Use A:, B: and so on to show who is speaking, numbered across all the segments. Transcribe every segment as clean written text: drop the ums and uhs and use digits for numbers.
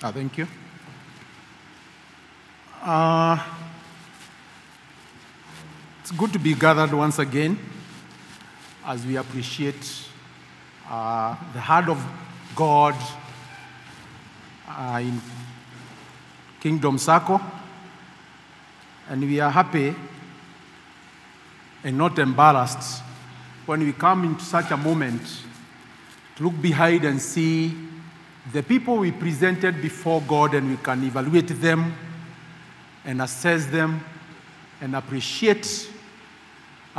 A: Thank you. It's good to be gathered once again as we appreciate the heart of God in Kingdom Sacco. And we are happy and not embarrassed when we come into such a moment to look behind and see the people we presented before God, and we can evaluate them and assess them and appreciate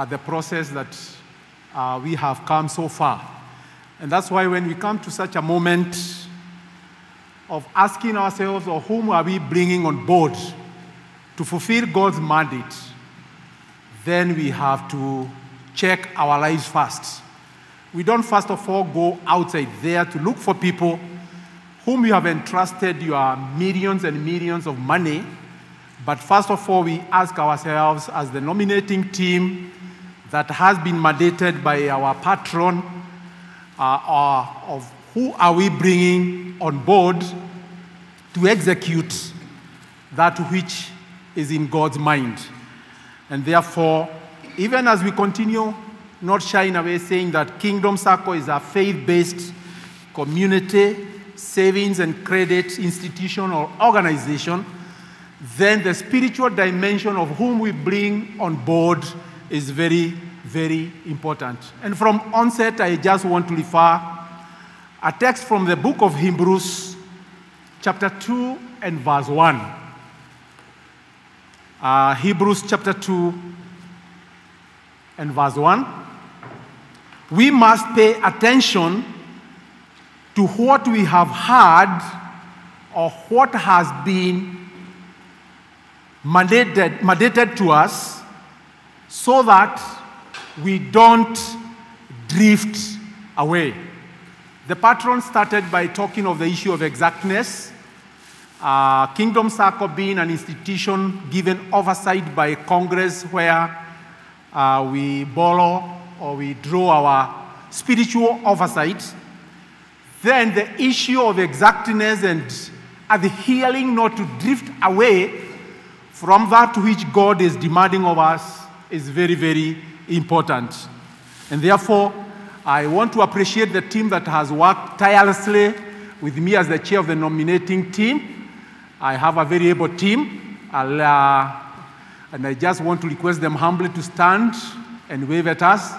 A: the process that we have come so far. And that's why when we come to such a moment of asking ourselves, or whom are we bringing on board to fulfill God's mandate, then we have to check our lives first. We don't first of all go outside there to look for people whom you have entrusted your millions and millions of money, but first of all we ask ourselves as the nominating team that has been mandated by our patron, of who are we bringing on board to execute that which is in God's mind. And therefore, even as we continue not shying away saying that Kingdom Sacco is a faith-based community, savings and credit institution or organization, then the spiritual dimension of whom we bring on board is very, very important. And from onset, I just want to refer a text from the book of Hebrews, chapter 2 and verse 1. Hebrews chapter 2 and verse 1. We must pay attention to what we have heard or what has been mandated to us, so that we don't drift away. The patron started by talking of the issue of exactness. Kingdom Sacco being an institution given oversight by Congress, where we borrow or we draw our spiritual oversight. Then the issue of exactness and adhering not to drift away from that which God is demanding of us is very, very important. And therefore, I want to appreciate the team that has worked tirelessly with me as the chair of the nominating team. I have a very able team, and I just want to request them humbly to stand and wave at us.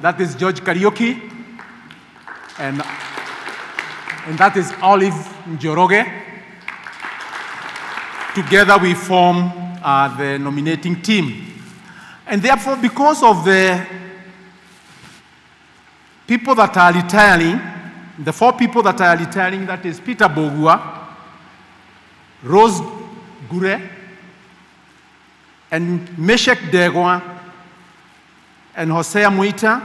A: That is George Karaoke, and that is Olive Njoroge. Together we form the nominating team. And therefore, because of the people that are retiring, the 4 people that are retiring, that is Peter Bogua, Rose Gure, and Meshek Degwa, and Hosea Muita,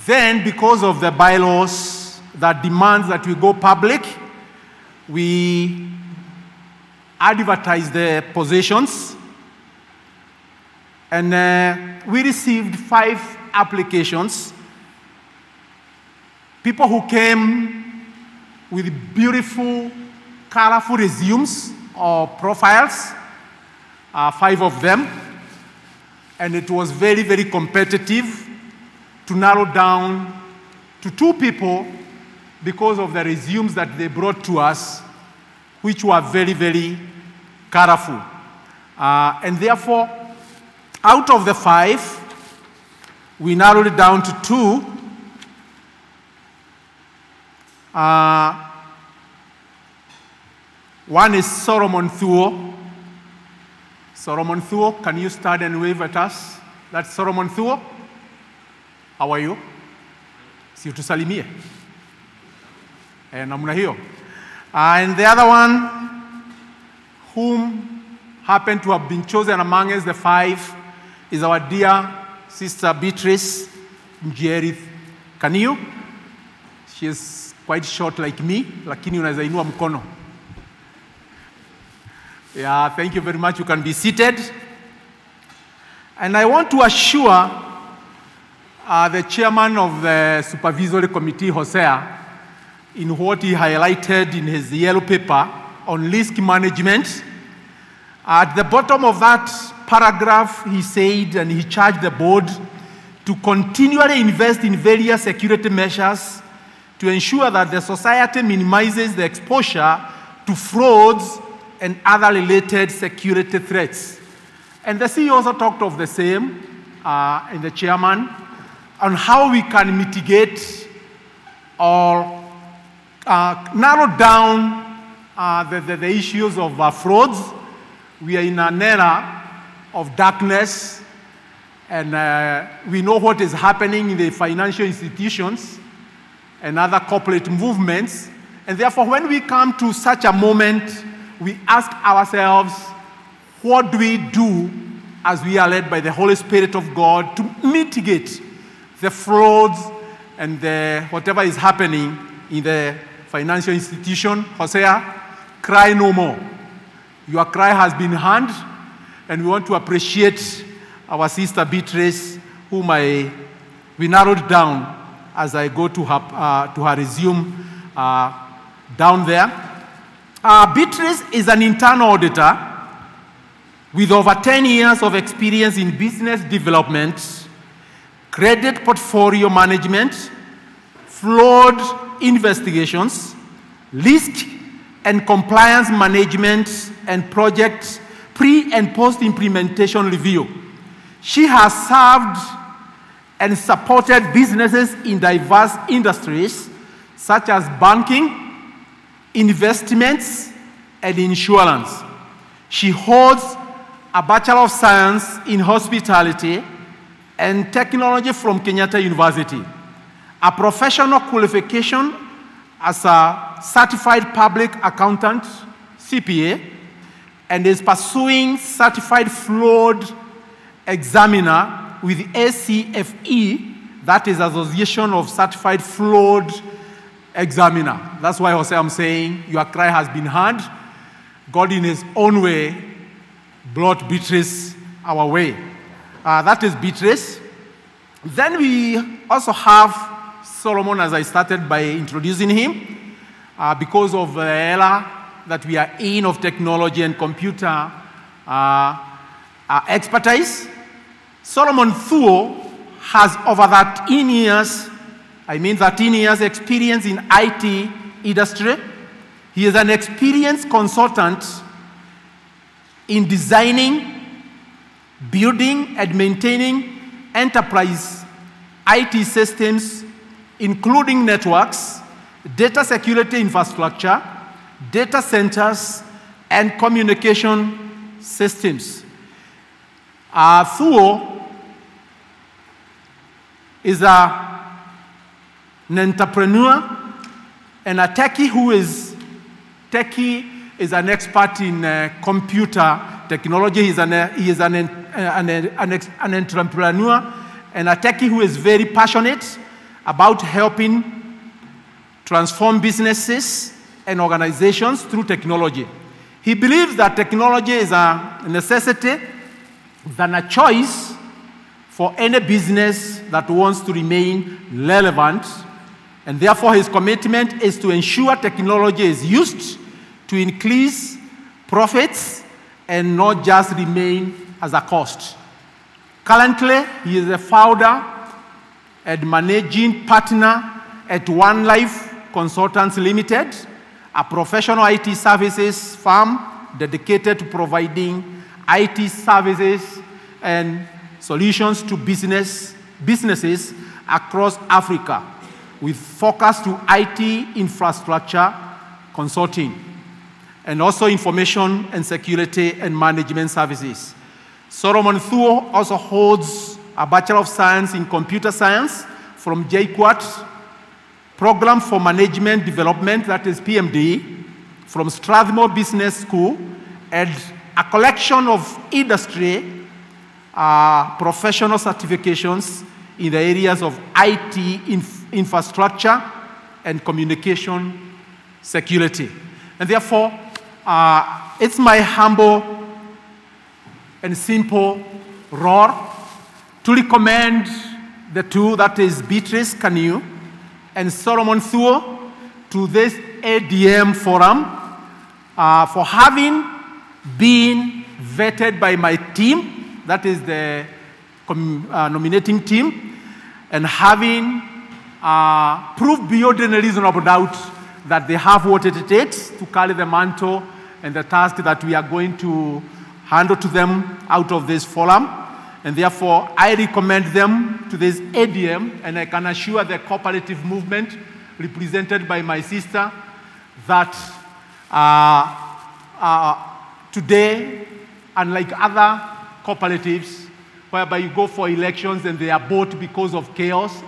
A: then because of the bylaws that demands that we go public, we advertise the positions, and we received 5 applications. People who came with beautiful, colorful resumes or profiles, 5 of them, and it was very, very competitive to narrow down to 2 people because of the resumes that they brought to us, which were very, very colorful. And therefore, out of the 5, we narrowed it down to 2. One is Solomon Thuo. Solomon Thuo, can you stand and wave at us? That's Solomon Thuo. How are you? Si utusalimie. Namna hiyo. And the other one, whom happened to have been chosen amongst the 5, is our dear sister Beatrice Njeri Kaniu. She is quite short like me, lakini unaweza inua mkono. Yeah, thank you very much. You can be seated. And I want to assure the chairman of the supervisory committee, Hosea, in what he highlighted in his yellow paper on risk management. At the bottom of that paragraph, he said, and he charged the board to continually invest in various security measures to ensure that the society minimizes the exposure to frauds and other related security threats. And the CEO also talked of the same, and the chairman, on how we can mitigate or narrow down the issues of frauds. We are in an era of darkness, and we know what is happening in the financial institutions and other corporate movements. And therefore, when we come to such a moment, we ask ourselves, what do we do as we are led by the Holy Spirit of God to mitigate the frauds and whatever is happening in the financial institution? Hosea, cry no more. Your cry has been heard, and we want to appreciate our sister Beatrice, whom we narrowed down as I go to her resume down there. Beatrice is an internal auditor with over 10 years of experience in business development, credit portfolio management, fraud investigations, risk and compliance management, and project pre- and post-implementation review. She has served and supported businesses in diverse industries such as banking, investments, and insurance. She holds a Bachelor of Science in Hospitality and Technology from Kenyatta University, a professional qualification as a Certified Public Accountant, CPA, and is pursuing Certified Fraud Examiner with the ACFE, that is Association of Certified Fraud Examiner. That's why, Jose, I'm saying your cry has been heard. God in his own way brought Beatrice our way. That is Beatrice. Then we also have Solomon, as I started by introducing him, because of the era that we are in of technology and computer expertise. Solomon Thuo has over 13 years experience in IT industry. He is an experienced consultant in designing, building, and maintaining enterprise IT systems, including networks, data security infrastructure, data centers, and communication systems. Thuo is an entrepreneur and a techie is an expert in computer technology. He is an entrepreneur and a techie who is very passionate about helping transform businesses and organizations through technology. He believes that technology is a necessity than a choice for any business that wants to remain relevant, and therefore his commitment is to ensure technology is used to increase profits and not just remain as a cost. Currently, he is a founder and managing partner at One Life Consultants Limited, a professional IT services firm dedicated to providing IT services and solutions to businesses across Africa, with focus to IT infrastructure consulting, and also information and security and management services. Solomon Thuo also holds a Bachelor of Science in Computer Science from JKUAT, Program for Management Development, that is PMD, from Strathmore Business School, and a collection of industry professional certifications in the areas of IT infrastructure and communication security. And therefore, it's my humble and simple role to recommend the two, that is Beatrice Kanu and Solomon Thuo, to this ADM forum for having been vetted by my team, that is the nominating team, and having proved beyond any reasonable doubt that they have what it takes to carry the mantle and the task that we are going to handle to them out of this forum. And therefore, I recommend them to this ADM, and I can assure the cooperative movement represented by my sister that today, unlike other cooperatives, whereby you go for elections and they are bought because of chaos,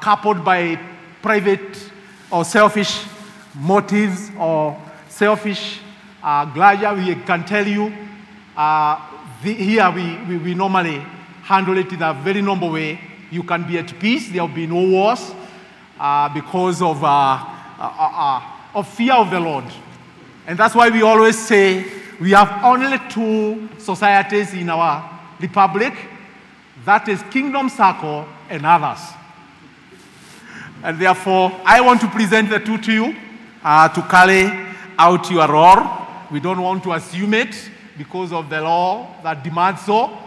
A: coupled by private or selfish motives or selfish pleasure, we can tell you, here we normally handle it in a very normal way. You can be at peace. There will be no wars because of fear of the Lord. And that's why we always say we have only two societies in our republic. That is Kingdom Sacco and others. And therefore, I want to present the two to you to carry out your role. We don't want to assume it because of the law that demands so.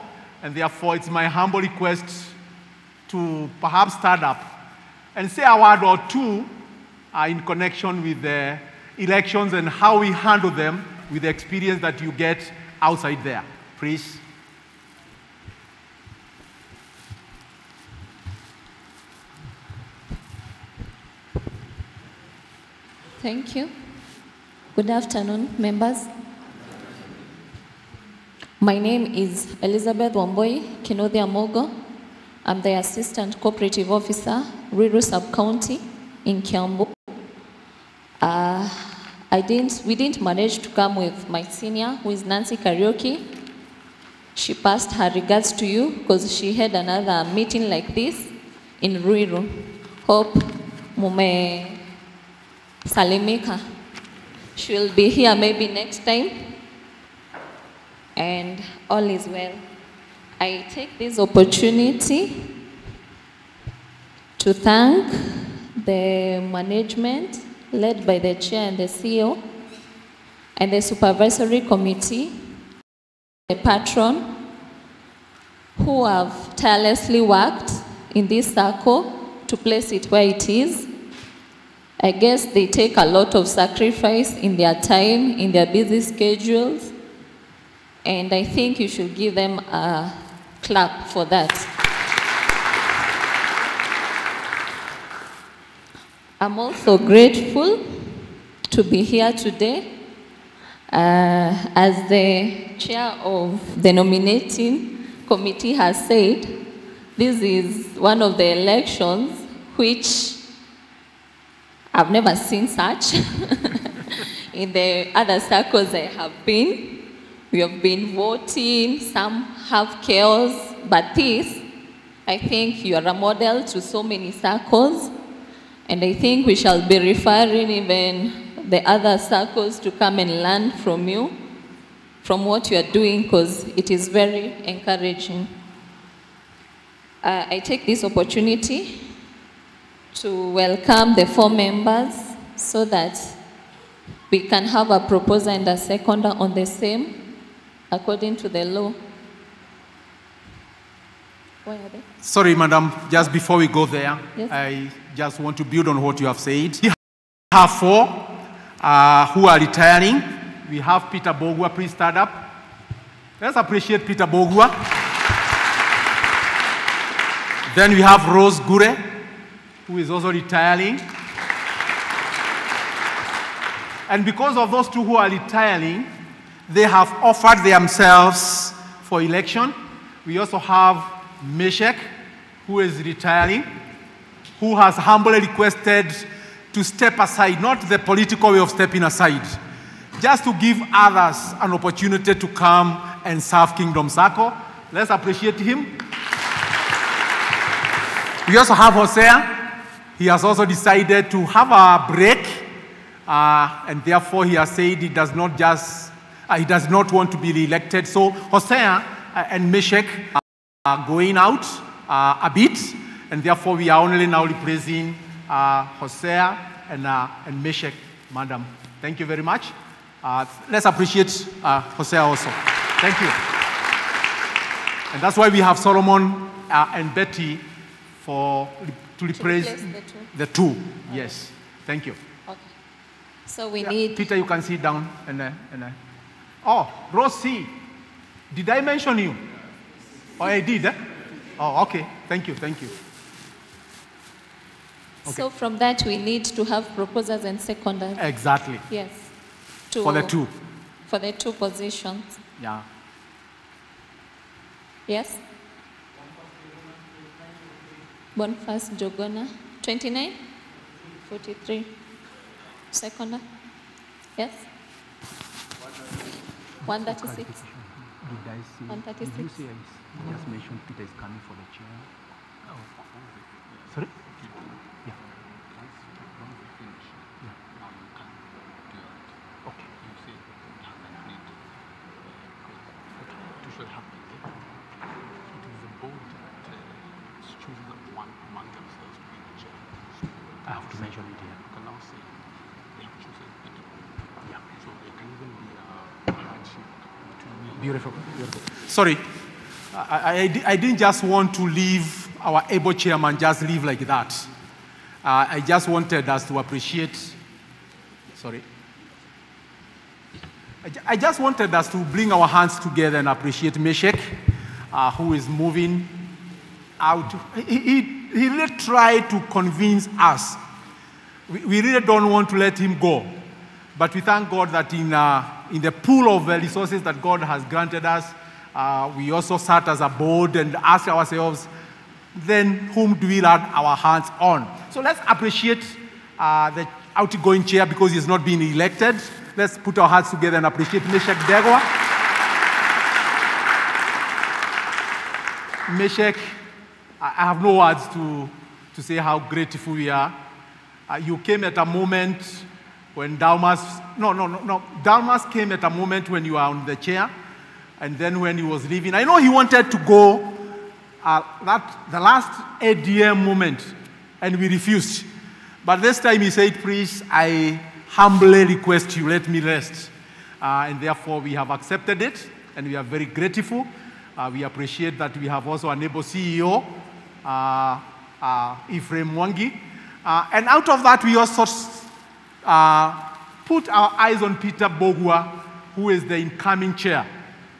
A: And therefore, it's my humble request to perhaps stand up and say a word or two in connection with the elections and how we handle them with the experience that you get outside there. Please.
B: Thank you. Good afternoon, members. My name is Elizabeth Wamboi Kinodhi Amogo. I'm the Assistant Cooperative Officer, Ruiru Sub-County in Kiambu. We didn't manage to come with my senior, who is Nancy Karaoke. She passed her regards to you because she had another meeting like this in Ruiru. Hope mume salimika. She will be here maybe next time. And all is well. I take this opportunity to thank the management led by the chair and the CEO and the supervisory committee, the patron, who have tirelessly worked in this circle to place it where it is. I guess they take a lot of sacrifice in their time, in their busy schedules, and I think you should give them a clap for that. I'm also grateful to be here today. As the chair of the nominating committee has said, this is one of the elections which I've never seen such. In the other circles I have been, we have been voting, some have chaos, but this, I think you are a model to so many circles, and I think we shall be referring even the other circles to come and learn from you, from what you are doing, because it is very encouraging. I take this opportunity to welcome the 4 members so that we can have a proposer and a seconder on the same according to the law. Why are they?
A: Sorry, madam, just before we go there,
B: yes?
A: I just want to build on what you have said. We have 4 who are retiring. We have Peter Bogua, please stand up. Let's appreciate Peter Bogua. Then we have Rose Gure, who is also retiring. And because of those 2 who are retiring, they have offered themselves for election. We also have Meshach, who is retiring, who has humbly requested to step aside, not the political way of stepping aside, just to give others an opportunity to come and serve Kingdom Sacco. Let's appreciate him. We also have Hosea. He has also decided to have a break, and therefore he has said he does not want to be re-elected. So Hosea and Meshach are going out a bit, and therefore we are only now replacing Hosea and Meshach, madam. Thank you very much. Let's appreciate Jose also. Thank you. And that's why we have Solomon and Betty to replace the two. Yes. Thank you.
B: Okay. So we need...
A: Peter, you can sit down. Oh, Rosie. Did I mention you? Oh, I did. Eh? Oh, okay. Thank you. Thank you. Okay.
B: So from that, we need to have proposers and seconders.
A: Exactly.
B: Yes.
A: For the two.
B: For the two positions.
A: Yeah.
B: Yes? Boniface Jogona, 29? 43. Seconder? Yes? 136?
A: Did I see?
B: 136?
A: Did you say I just mentioned Peter is coming for the chair? Oh. Sorry? Yeah. Okay.
C: You say doesn't need to should happen. It is the board that chooses one among themselves to be the chair. So
A: I have to mention it here.
C: You can now say they have chosen Peter.
A: Yeah.
C: So there can even be a hardship between
A: Beautiful. Beautiful. Sorry. I didn't just want to leave our able chairman just leave like that. I just wanted us to appreciate, sorry. I just wanted us to bring our hands together and appreciate Meshach, who is moving out. He really tried to convince us. We really don't want to let him go. But we thank God that in the pool of resources that God has granted us, we also sat as a board and asked ourselves, then whom do we lay our hands on? So let's appreciate the outgoing chair because he's not being elected. Let's put our hearts together and appreciate Meshach Degwa. Meshach, I have no words to say how grateful we are. You came at a moment when Dalmas came at a moment when you were on the chair, and then when he was leaving. I know he wanted to go the last ADM moment, and we refused. But this time he said, please, I humbly request you, let me rest. And therefore we have accepted it, and we are very grateful. We appreciate that we have also an able CEO, Ephraim Mwangi. And out of that, we also put our eyes on Peter Bogua, who is the incoming chair.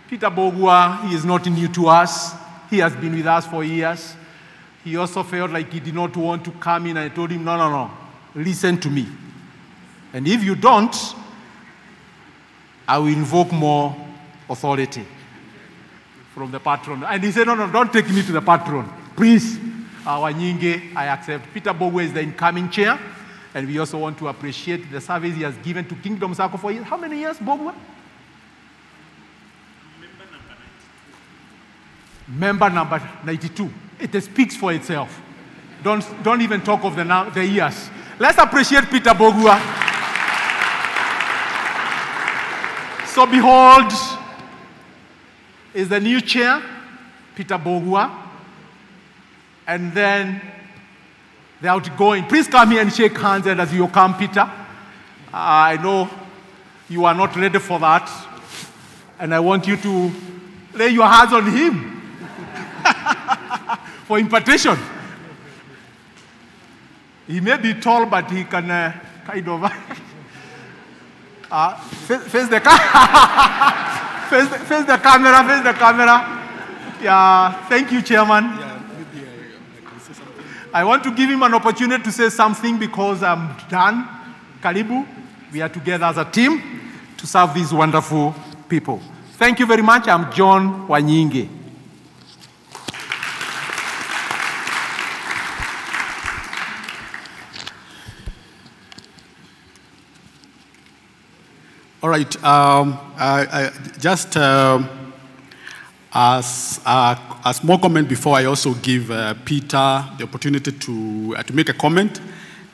A: Peter Bogua, he is not new to us. He has been with us for years. He also felt like he did not want to come in. I told him, no, listen to me. And if you don't, I will invoke more authority from the patron. And he said, no, don't take me to the patron. Please, Wanyinge, I accept. Peter Bogua is the incoming chair. And we also want to appreciate the service he has given to Kingdom Sacco for years. How many years, Bogua? Member number 92. It speaks for itself. Don't even talk of the years. Let's appreciate Peter Bogua. So behold, is the new chair, Peter Bogua. And then the outgoing. Please come here and shake hands as you come, Peter. I know you are not ready for that. And I want you to lay your hands on him for impartation. He may be tall, but he can kind of face the camera, face the camera. Yeah, thank you, Chairman.
C: Yeah, maybe I can say something.
A: I want to give him an opportunity to say something because I'm done. Karibu, we are together as a team to serve these wonderful people. Thank you very much. I'm John Wanyinge.
C: All right. I just as a small comment before I also give Peter the opportunity to make a comment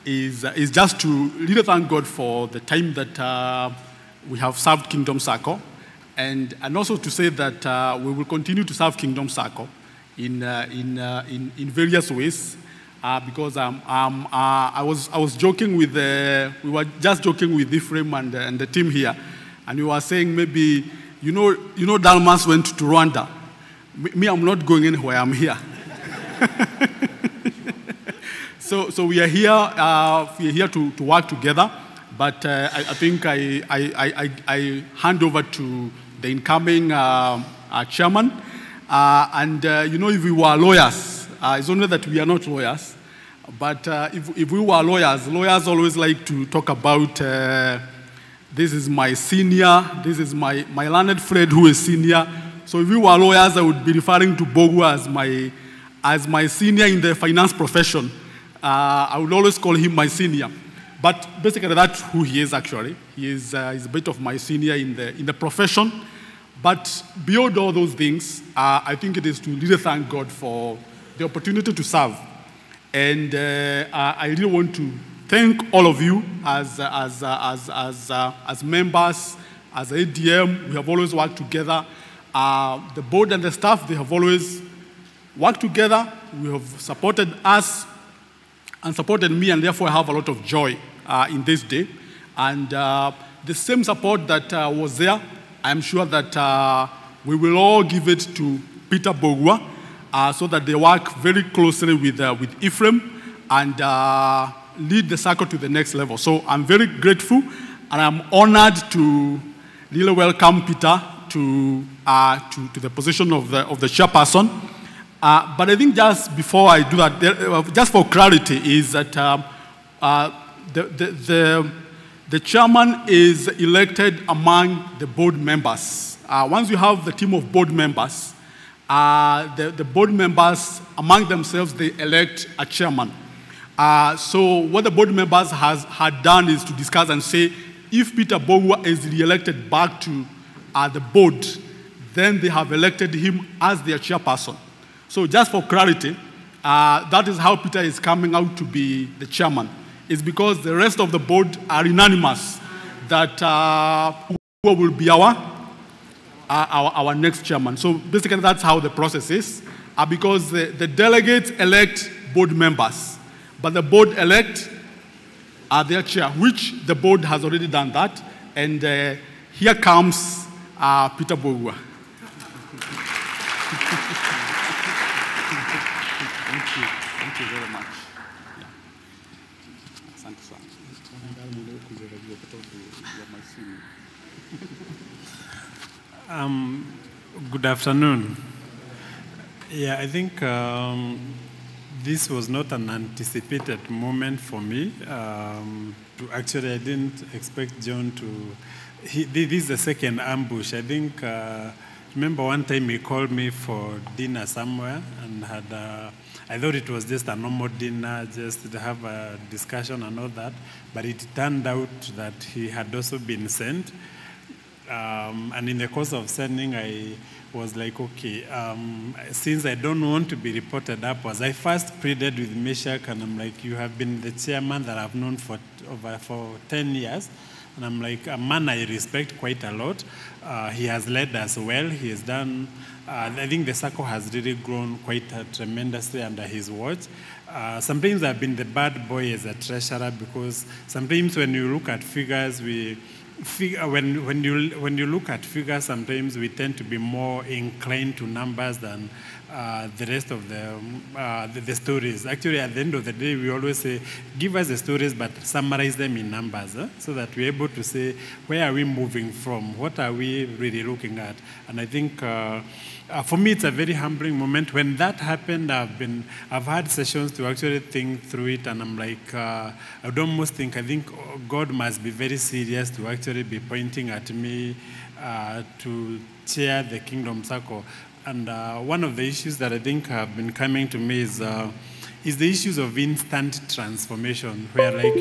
C: is just to really thank God for the time that we have served Kingdom Sacco, and also to say that we will continue to serve Kingdom Sacco in various ways. because I was joking with we were just joking with Ephraim and the team here, and we were saying maybe you know Dalmas went to Rwanda. Me, I'm not going anywhere. I'm here. So we are here to work together. But I think I hand over to the incoming chairman. If we were lawyers, it's only that we are not lawyers. But if we were lawyers always like to talk about this is my senior, this is my learned friend who is senior. So if we were lawyers, I would be referring to Bogu as my senior in the finance profession. I would always call him my senior. But basically, that's who he is actually. He's a bit of my senior in the profession. But beyond all those things, I think it is to really thank God for the opportunity to serve. And I really want to thank all of you as members, as ADM. We have always worked together. The board and the staff, they have always worked together. We have supported us and supported me, and therefore I have a lot of joy in this day. And the same support that was there, I'm sure that we will all give it to Peter Bogwa so that they work very closely with Ephraim and lead the Sacco to the next level. So I'm very grateful, and I'm honored to really welcome Peter to the position of the chairperson. But I think just before I do that, just for clarity, is that the chairman is elected among the board members. Once you have the team of board members, the board members among themselves, they elect a chairman. So what the board members had done is to discuss and say, if Peter Bogwa is re-elected back to the board, then they have elected him as their chairperson. So just for clarity, that is how Peter is coming out to be the chairman. It's because the rest of the board are unanimous that who will be our next chairman. So basically that's how the process is, because the delegates elect board members, but the board elect their chair, which the board has already done that. And here comes Peter Bogwa. Thank you very much.
D: Good afternoon. Yeah, I think this was not an anticipated moment for me. I didn't expect John to. This is the second ambush. I think. Remember one time he called me for dinner somewhere and I thought it was just a normal dinner, just to have a discussion and all that, but it turned out that he had also been sent. And in the course of sending, I was like, okay, since I don't want to be reported upwards, I first pleaded with Meshach, and I'm like, you have been the chairman that I've known for 10 years. And I'm like, a man I respect quite a lot. He has led us well. He has done, I think the Sacco has really grown quite tremendously under his watch. Sometimes I've been the bad boy as a treasurer, because sometimes when you look at figures, when you look at figures, sometimes we tend to be more inclined to numbers than the rest of the stories. Actually, at the end of the day, we always say, give us the stories, but summarize them in numbers, so that we're able to say, where are we moving from? What are we really looking at? And I think, for me, it's a very humbling moment. When that happened, I've had sessions to actually think through it, and I'm like, I think God must be very serious to actually be pointing at me to chair the Kingdom Sacco. And one of the issues that I think have been coming to me is the issues of instant transformation, where like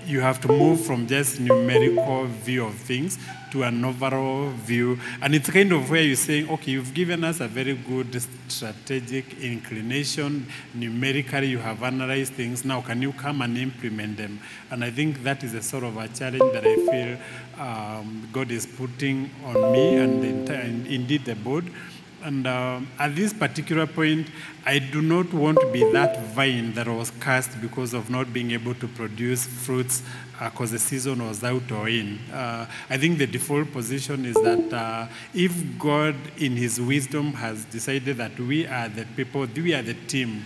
D: you have to move from just numerical view of things to an overall view. And it's kind of where you're saying, okay, you've given us a very good strategic inclination. Numerically, you have analyzed things. Now, can you come and implement them? And I think that is a sort of a challenge that I feel God is putting on me and indeed the board. And at this particular point, I do not want to be that vine that was cursed because of not being able to produce fruits because the season was out or in. I think the default position is that if God, in His wisdom, has decided that we are the people, we are the team,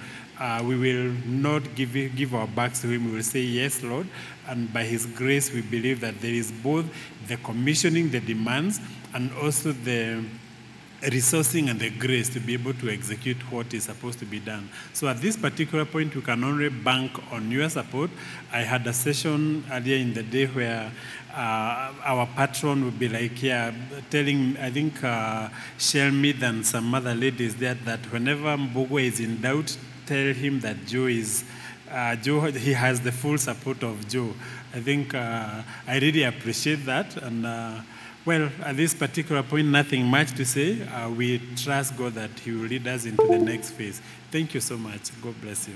D: we will not give our backs to Him. We will say, yes, Lord. And by His grace, we believe that there is both the commissioning, the demands, and also the resourcing and the grace to be able to execute what is supposed to be done. So at this particular point, we can only bank on your support. I had a session earlier in the day where our patron would be like, telling, I think, Shelmith and some other ladies there that whenever Mbogwe is in doubt, tell him that Joe, he has the full support of Joe. I think I really appreciate that. And well, at this particular point, nothing much to say. We trust God that He will lead us into the next phase. Thank you so much. God bless you.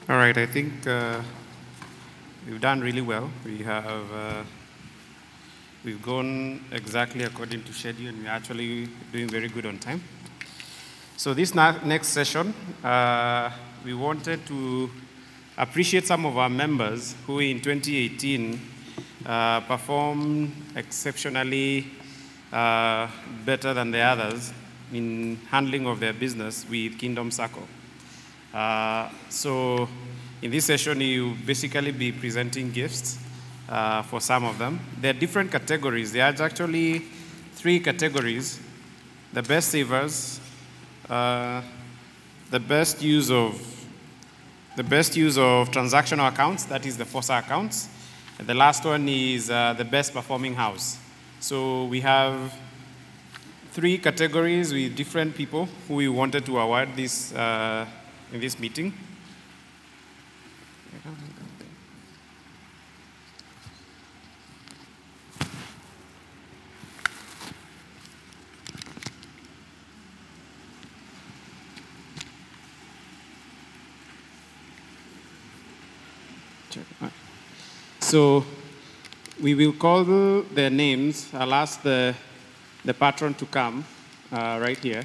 E: All right, I think we've done really well. We've gone exactly according to schedule, and we're actually doing very good on time. So this next session, we wanted to appreciate some of our members who in 2018 performed exceptionally better than the others in handling of their business with Kingdom Sacco. So in this session, you basically be presenting gifts for some of them. There are different categories. There are actually 3 categories: the best savers, the best use of transactional accounts, that is the FOSA accounts. And the last one is the best performing house. So we have 3 categories with different people who we wanted to award this in this meeting. So we will call their names. I'll ask the patron to come right here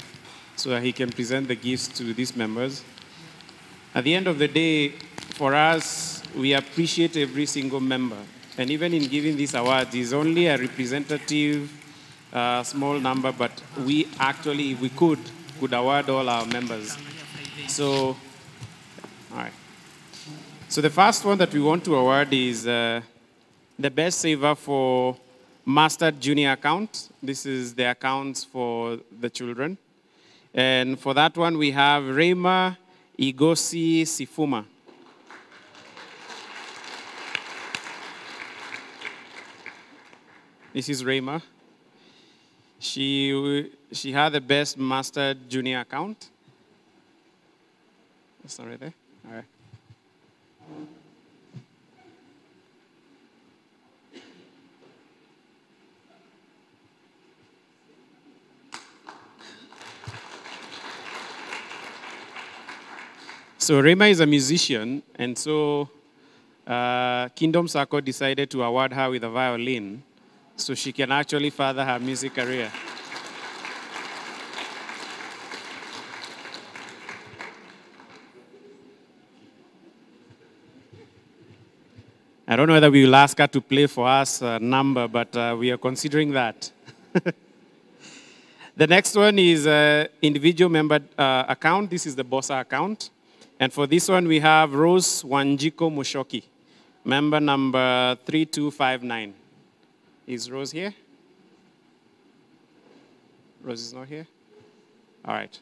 E: so that he can present the gifts to these members. At the end of the day, for us, we appreciate every single member. And even in giving these awards, it's only a representative small number, but we actually, if we could award all our members. So, all right. So the first one that we want to award is the best saver for Master Junior account. This is the accounts for the children. And for that one, we have Rema Igosi Sifuma. This is Rema. She had the best Master Junior account. That's not right there. All right. So Rema is a musician, and so Kingdom Sacco decided to award her with a violin so she can actually further her music career. I don't know whether we will ask her to play for us a number, but we are considering that. The next one is individual member account. This is the BOSA account. And for this one, we have Rose Wanjiko Mushoki, member number 3259. Is Rose here? Rose is not here? All right.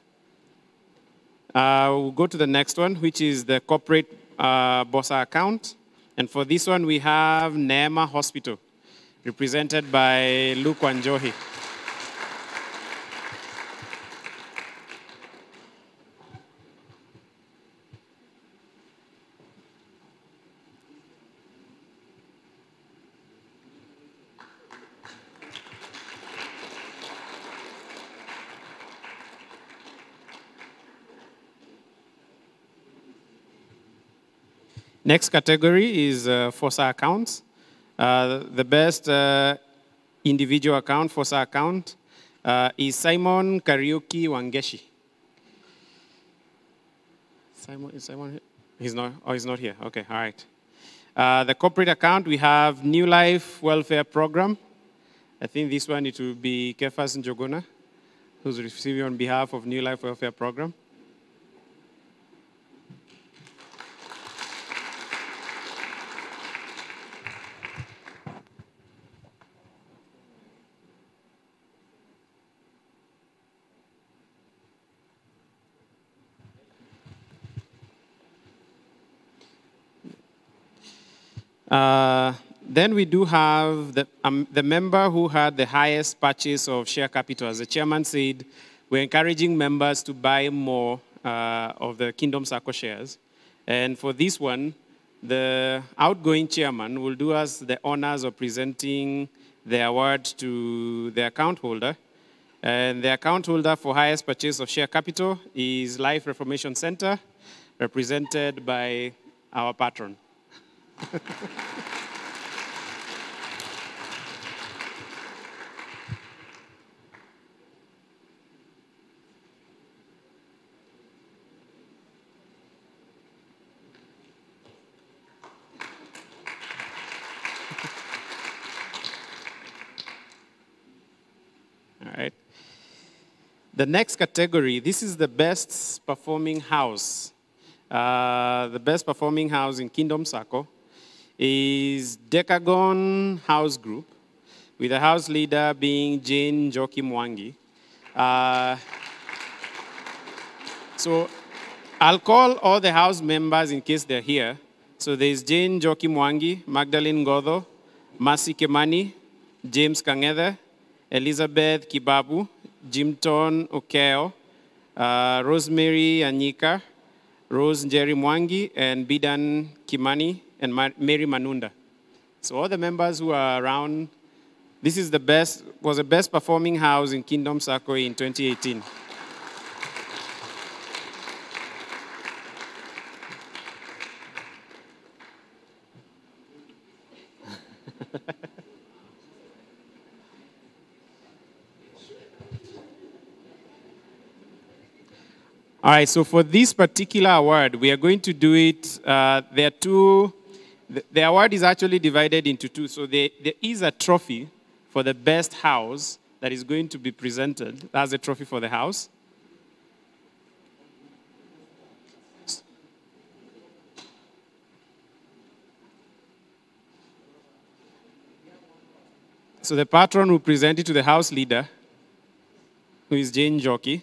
E: We'll go to the next one, which is the corporate BOSA account. And for this one, we have Neema Hospital, represented by Luke Wanjohi. Next category is FOSA accounts. The best individual account, FOSA account, is Simon Kariuki Wangeshi. Is Simon here? He's not, oh, he's not here. Okay, all right. The corporate account, we have New Life Welfare Program. I think this one, it will be Kefas Njoguna, who's receiving on behalf of New Life Welfare Program. Then we do have the member who had the highest purchase of share capital. As the chairman said, we're encouraging members to buy more of the Kingdom Sacco shares. And for this one, the outgoing chairman will do us the honors of presenting the award to the account holder. And the account holder for highest purchase of share capital is Life Reformation Center, represented by our patron. All right. The next category, this is the best performing house. The best performing house in Kingdom Sacco is Decagon House Group, with the house leader being Jane Njoki Mwangi. So I'll call all the house members in case they're here. So there's Jane Njoki Mwangi, Magdalene Godho, Mercy Kemani, James Kang'ethe, Elizabeth Kibabu, Jimton Okeo, Rosemary Anyika, Rose Njeri Mwangi, and Bidan Kimani, and Mary Manunda. So all the members who are around, this is was the best performing house in Kingdom Sacco in 2018. All right, so for this particular award, we are going to do it, there are two, the award is actually divided into two. So there is a trophy for the best house that is going to be presented. That's a trophy for the house. So the patron will present it to the house leader, who is Jane Njoki.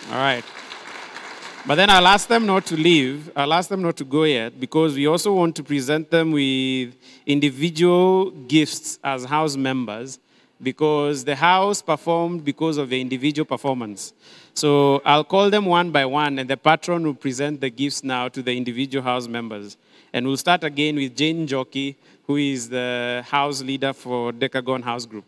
E: All right. But then I'll ask them not to leave. I'll ask them not to go yet, because we also want to present them with individual gifts as house members, because the house performed because of the individual performance. So I'll call them one by one, and the patron will present the gifts now to the individual house members. And we'll start again with Jane Njoki, who is the house leader for Decagon House Group.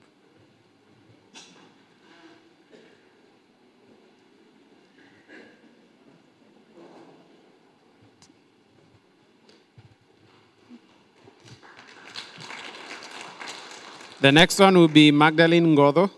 E: The next one will be Magdalene Godho.